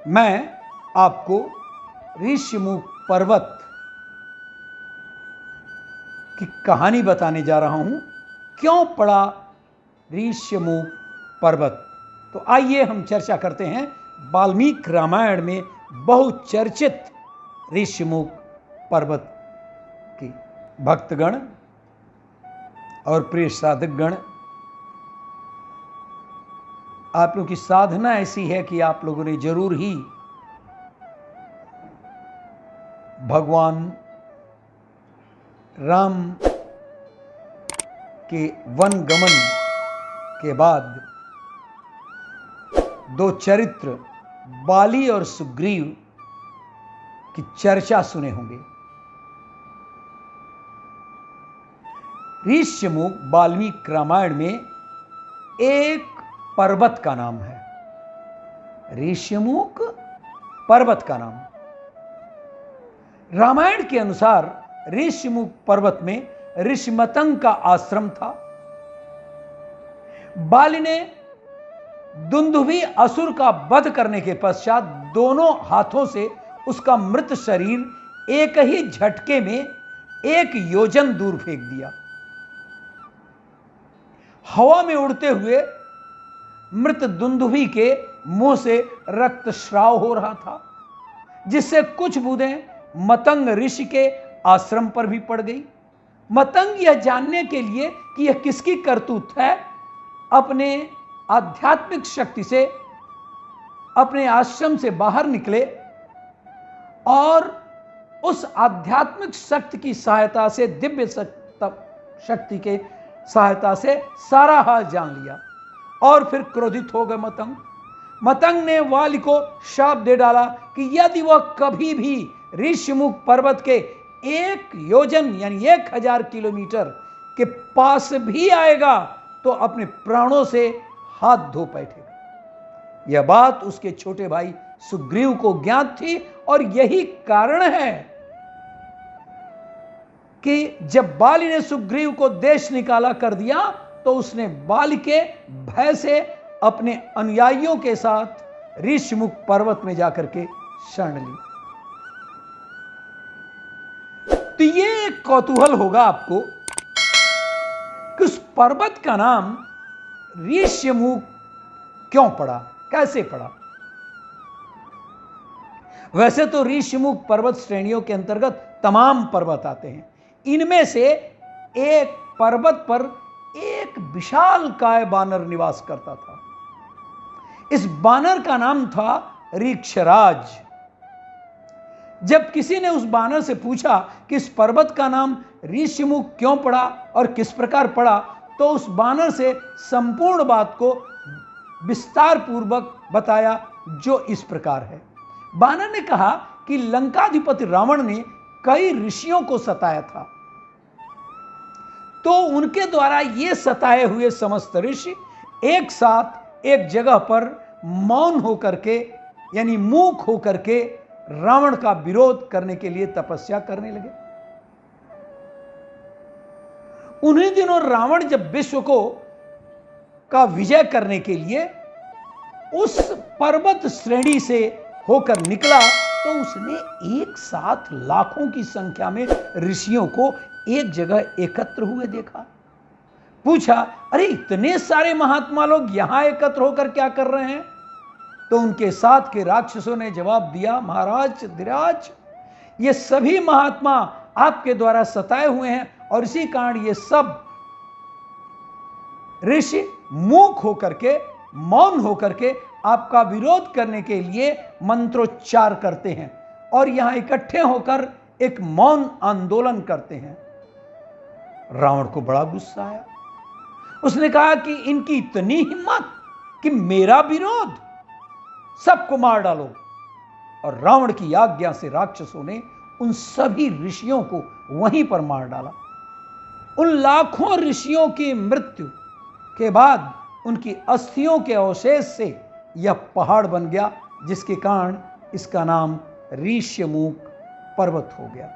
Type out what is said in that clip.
मैं आपको ऋष्यमुख पर्वत की कहानी बताने जा रहा हूं। क्यों पड़ा ऋष्यमुख पर्वत? तो आइए हम चर्चा करते हैं वाल्मीकि रामायण में बहुचर्चित ऋष्यमुख पर्वत की। भक्तगण और प्रिय साधकगण, आप लोगों की साधना ऐसी है कि आप लोगों ने जरूर ही भगवान राम के वन गमन के बाद दो चरित्र बाली और सुग्रीव की चर्चा सुने होंगे। ऋष्यमुख वाल्मीकि रामायण में एक पर्वत का नाम है। ऋष्यमुख पर्वत का नाम। रामायण के अनुसार ऋष्यमुख पर्वत में ऋषिमतंग का आश्रम था। बाली ने दुंदुभि असुर का वध करने के पश्चात दोनों हाथों से उसका मृत शरीर एक ही झटके में 1 योजन दूर फेंक दिया। हवा में उड़ते हुए मृत दुंदुभि के मुंह से रक्तस्राव हो रहा था, जिससे कुछ बूंदें मतंग ऋषि के आश्रम पर भी पड़ गई। मतंग यह जानने के लिए कि यह किसकी करतूत है, अपने आध्यात्मिक शक्ति से अपने आश्रम से बाहर निकले और उस आध्यात्मिक शक्ति की सहायता से, दिव्य शक्ति के सहायता से सारा हाल जान लिया और फिर क्रोधित हो गए मतंग ने वाली को शाप दे डाला कि यदि वह कभी भी ऋष्यमुख पर्वत के 1 योजन यानी 1000 किलोमीटर के पास भी आएगा तो अपने प्राणों से हाथ धो बैठेगा। यह बात उसके छोटे भाई सुग्रीव को ज्ञात थी और यही कारण है कि जब बाली ने सुग्रीव को देश निकाला कर दिया तो उसने बाली के भय से अपने अनुयायियों के साथ ऋष्यमुख पर्वत में जाकर के शरण ली। तो ये एक कौतूहल होगा आपको कि उस पर्वत का नाम ऋष्यमुख क्यों पड़ा, कैसे पड़ा। वैसे तो ऋष्यमुख पर्वत श्रेणियों के अंतर्गत तमाम पर्वत आते हैं। इनमें से एक पर्वत पर एक विशालकाय बानर निवास करता था। इस बानर का नाम था ऋक्षराज। जब किसी ने उस बानर से पूछा कि इस पर्वत का नाम ऋष्यमुख क्यों पड़ा और किस प्रकार पड़ा, तो उस बानर से संपूर्ण बात को विस्तार पूर्वक बताया, जो इस प्रकार है। बानर ने कहा कि लंकाधिपति रावण ने कई ऋषियों को सताया था, तो उनके द्वारा ये सताए हुए समस्त ऋषि एक साथ एक जगह पर मौन होकर के यानी मूक होकर के रावण का विरोध करने के लिए तपस्या करने लगे। उन्हीं दिनों रावण जब विश्व का विजय करने के लिए उस पर्वत श्रेणी से होकर निकला तो उसने एक साथ लाखों की संख्या में ऋषियों को एक जगह एकत्र हुए देखा। पूछा, अरे इतने सारे महात्मा लोग यहां एकत्र होकर क्या कर रहे हैं? तो उनके साथ के राक्षसों ने जवाब दिया, महाराज धीराज, ये सभी महात्मा आपके द्वारा सताए हुए हैं और इसी कारण ये सब ऋषि मूक होकर के, मौन होकर के आपका विरोध करने के लिए मंत्रोच्चार करते हैं और यहां इकट्ठे होकर एक मौन आंदोलन करते हैं। रावण को बड़ा गुस्सा आया। उसने कहा कि इनकी इतनी हिम्मत कि मेरा विरोध, सबको मार डालो। और रावण की आज्ञा से राक्षसों ने उन सभी ऋषियों को वहीं पर मार डाला। उन लाखों ऋषियों की मृत्यु के बाद उनकी अस्थियों के अवशेष से यह पहाड़ बन गया, जिसके कारण इसका नाम ऋष्यमुख पर्वत हो गया।